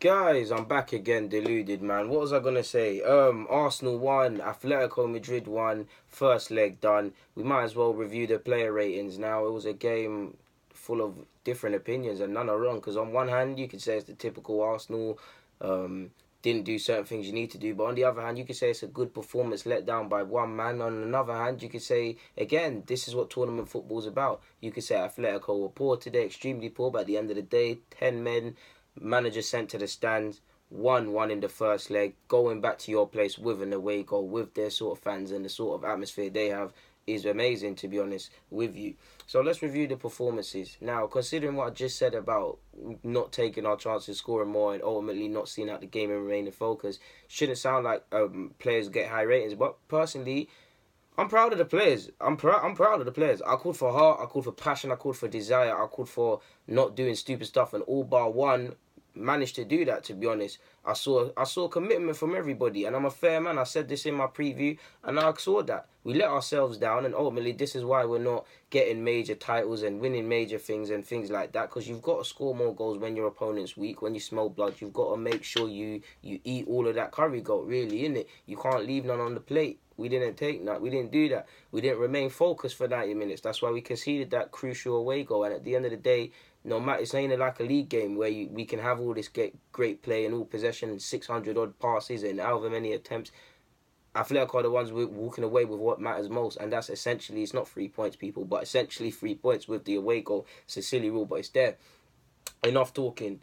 Guys, I'm back again, deluded man. What was I gonna say? Arsenal won, Atletico Madrid won, first leg done. We might as well review the player ratings now. It was a game full of different opinions and none are wrong. Because on one hand, you could say it's the typical Arsenal, didn't do certain things you need to do. But on the other hand, you could say it's a good performance let down by one man. On another hand, you could say, again, this is what tournament football is about. You could say Atletico were poor today, extremely poor. But at the end of the day, 10 men, manager sent to the stands, 1-1 in the first leg, going back to your place with an away goal, with their sort of fans and the sort of atmosphere they have is amazing, to be honest with you. So let's review the performances. Now, considering what I just said about not taking our chances, scoring more, and ultimately not seeing out the game and remaining focused, shouldn't sound like players get high ratings. But personally, I'm proud of the players. I'm proud of the players. I called for heart, I called for passion, I called for desire, I called for not doing stupid stuff, and all bar one managed to do that, to be honest. I saw commitment from everybody, and I'm a fair man. I said this in my preview, and I saw that. We let ourselves down, and ultimately this is why we're not getting major titles and winning major things and things like that, because you've got to score more goals when your opponent's weak. When you smell blood, you've got to make sure you eat all of that curry goat, really, innit? You can't leave none on the plate. We didn't take that. We didn't do that. We didn't remain focused for 90 minutes. That's why we conceded that crucial away goal. And at the end of the day, no matter, it's ain't like a league game where we can have all this great play and all possession and 600 odd passes and however many attempts. Athletic are the ones walking away with what matters most, and that's essentially, it's not 3 points, people, but essentially 3 points with the away goal. It's a silly rule, but it's there. Enough talking.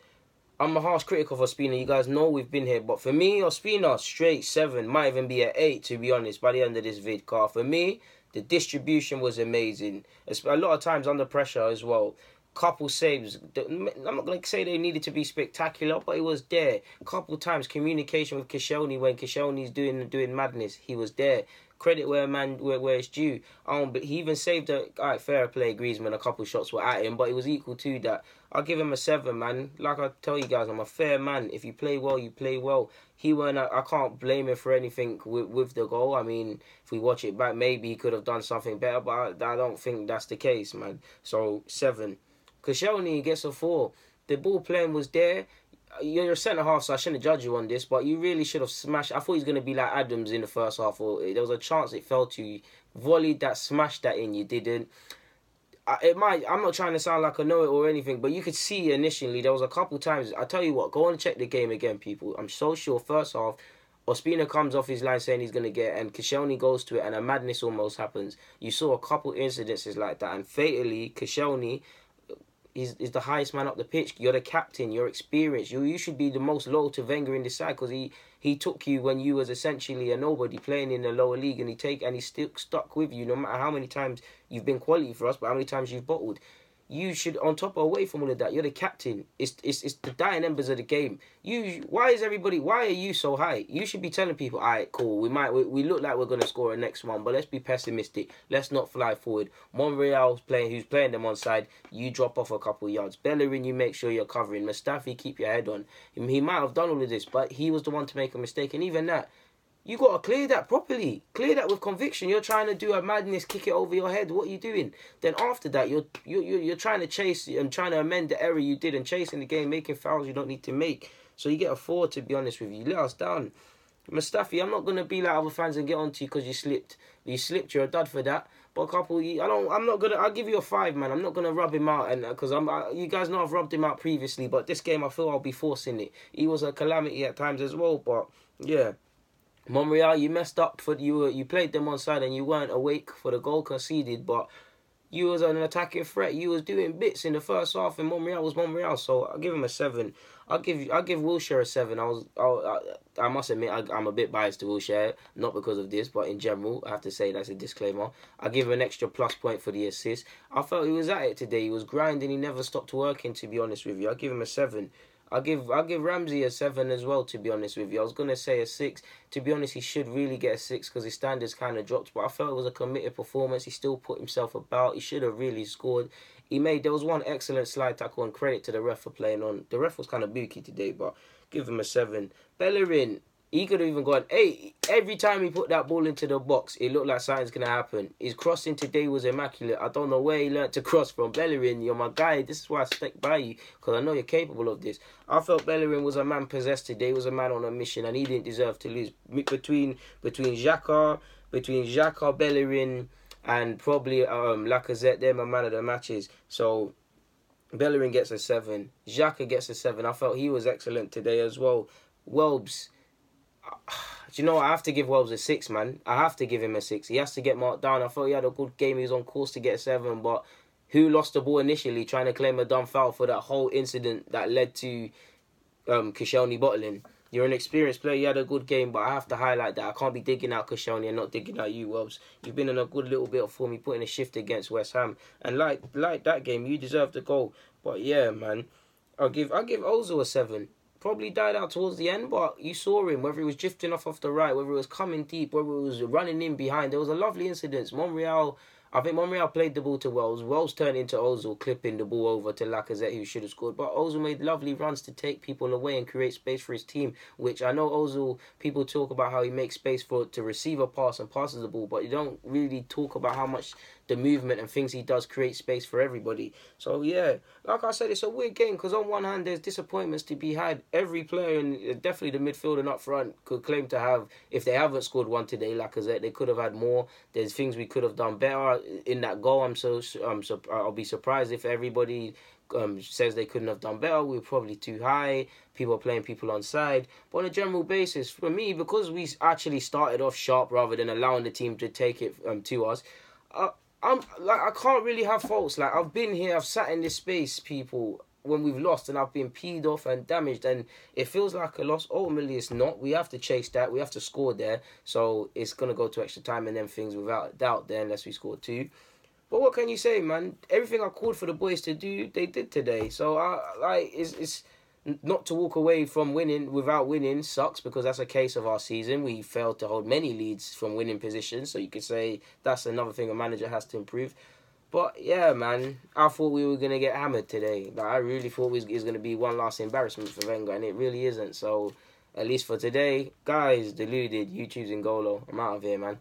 I'm a harsh critic of Ospina. You guys know we've been here. But for me, Ospina, straight 7. Might even be an 8, to be honest, by the end of this vid car. For me, the distribution was amazing. A lot of times under pressure as well. Couple saves. I'm not going to say they needed to be spectacular, but it was there. Couple times communication with Koscielny when Koscielny's doing madness. He was there. Credit where it's due. But he even saved fair play. Griezmann, a couple shots were at him, but it was equal to that. I'll give him a 7, man. Like I tell you guys, I'm a fair man. If you play well, you play well. I can't blame him for anything with the goal. I mean, if we watch it back, maybe he could have done something better, but I don't think that's the case, man. So 7. Koscielny gets a 4. The ball playing was there. You're a centre half, so I shouldn't judge you on this, but you really should have smashed. I thought he was going to be like Adams in the first half, or there was a chance it fell to you. Volleyed that, smashed that in, you didn't. I'm not trying to sound like I know it or anything, but you could see initially there was a couple times. I tell you what, go and check the game again, people. I'm so sure first half, Ospina comes off his line saying he's going to get, and Koscielny goes to it, and a madness almost happens. You saw a couple incidences like that, and fatally, Koscielny is the highest man up the pitch. You're the captain. You're experienced. You should be the most loyal to Wenger in this side, because he took you when you was essentially a nobody playing in the lower league, and he's still stuck with you no matter how many times you've been quality for us, but how many times you've bottled. You should, on top of away from all of that, you're the captain. It's the dying embers of the game. Why are you so high? You should be telling people, all right, cool, we look like we're gonna score a next one, but let's be pessimistic. Let's not fly forward. Monreal's who's playing them on side, you drop off a couple yards. Bellerin, you make sure you're covering. Mustafi, keep your head on. He might have done all of this, but he was the one to make a mistake, and even that, you got to clear that properly. Clear that with conviction. You're trying to do a madness, kick it over your head. What are you doing? Then after that, you're trying to chase and trying to amend the error you did and chasing the game, making fouls you don't need to make. So you get a 4, to be honest with you. You let us down. Mustafi, I'm not going to be like other fans and get on to you because you slipped. You slipped, you're a dud for that. But I'll give you a 5, man. I'm not going to rub him out, and because you guys know I've rubbed him out previously, but this game I feel I'll be forcing it. He was a calamity at times as well, but yeah. Monreal, you messed up you played them on side and you weren't awake for the goal conceded, but you was an attacking threat. You was doing bits in the first half, and Monreal was Monreal. So I'll give him a 7. I'll give Wilshere a 7. I must admit I'm a bit biased to Wilshere, not because of this, but in general I have to say that's a disclaimer. I'll give him an extra plus point for the assist. I felt he was at it today. He was grinding. He never stopped working. To be honest with you, I'll give him a 7. I'll give Ramsey a 7 as well, to be honest with you. I was going to say a 6. To be honest, he should really get a 6 because his standards kind of dropped. But I felt it was a committed performance. He still put himself about. He should have really scored. There was one excellent slide tackle, and credit to the ref for playing on. The ref was kind of booky today, but give him a 7. Bellerin, He could have even gone, hey, every time he put that ball into the box, it looked like something's going to happen. His crossing today was immaculate. I don't know where he learnt to cross from. Bellerin, you're my guy. This is why I stick by you, because I know you're capable of this. I felt Bellerin was a man possessed today. He was a man on a mission, and he didn't deserve to lose. Between XHAKA, Bellerin, and probably Lacazette, they're my man of the matches. So Bellerin gets a 7. XHAKA gets a 7. I felt he was excellent today as well. Welbs, do you know what? I have to give Welbs a 6, man. I have to give him a 6. He has to get marked down. I thought he had a good game. He was on course to get a 7, but who lost the ball initially trying to claim a dumb foul for that whole incident that led to Koscielny bottling? You're an experienced player. You had a good game, but I have to highlight that. I can't be digging out Koscielny and not digging out you, Welbs. You've been in a good little bit of form. You put in a shift against West Ham, and like that game, you deserve the goal. But yeah, man, I'll give Ozil a 7. Probably died out towards the end, but you saw him, whether he was drifting off the right, whether it was coming deep, whether it was running in behind. There was a lovely incident. I think Monreal played the ball to Wells. Wells turned into Ozil, clipping the ball over to Lacazette, who should have scored. But Ozil made lovely runs to take people away and create space for his team, which I know Ozil, people talk about how he makes space to receive a pass and passes the ball, but you don't really talk about how much the movement and things he does create space for everybody. So yeah, like I said, it's a weird game because on one hand there's disappointments to be had. Every player, and definitely the midfield and up front, could claim to have, if they haven't scored one today, Lacazette, they could have had more. There's things we could have done better in that goal. I'll be surprised if everybody says they couldn't have done better. We were probably too high. People are playing people on side. But on a general basis, for me, because we actually started off sharp rather than allowing the team to take it to us, I can't really have faults. Like, I've been here, I've sat in this space, people, when we've lost, and I've been peed off and damaged, and it feels like a loss. Ultimately, it's not. We have to chase that. We have to score there. So it's going to go to extra time and then things without doubt there, unless we score 2. But what can you say, man? Everything I called for the boys to do, they did today. So it's not to walk away from winning without winning sucks, because that's a case of our season. We failed to hold many leads from winning positions, so you could say that's another thing a manager has to improve. But yeah, man, I thought we were going to get hammered today. Like, I really thought it was going to be one last embarrassment for Wenger, and it really isn't. So at least for today, guys, deluded, YouTube's in Golo. I'm out of here, man.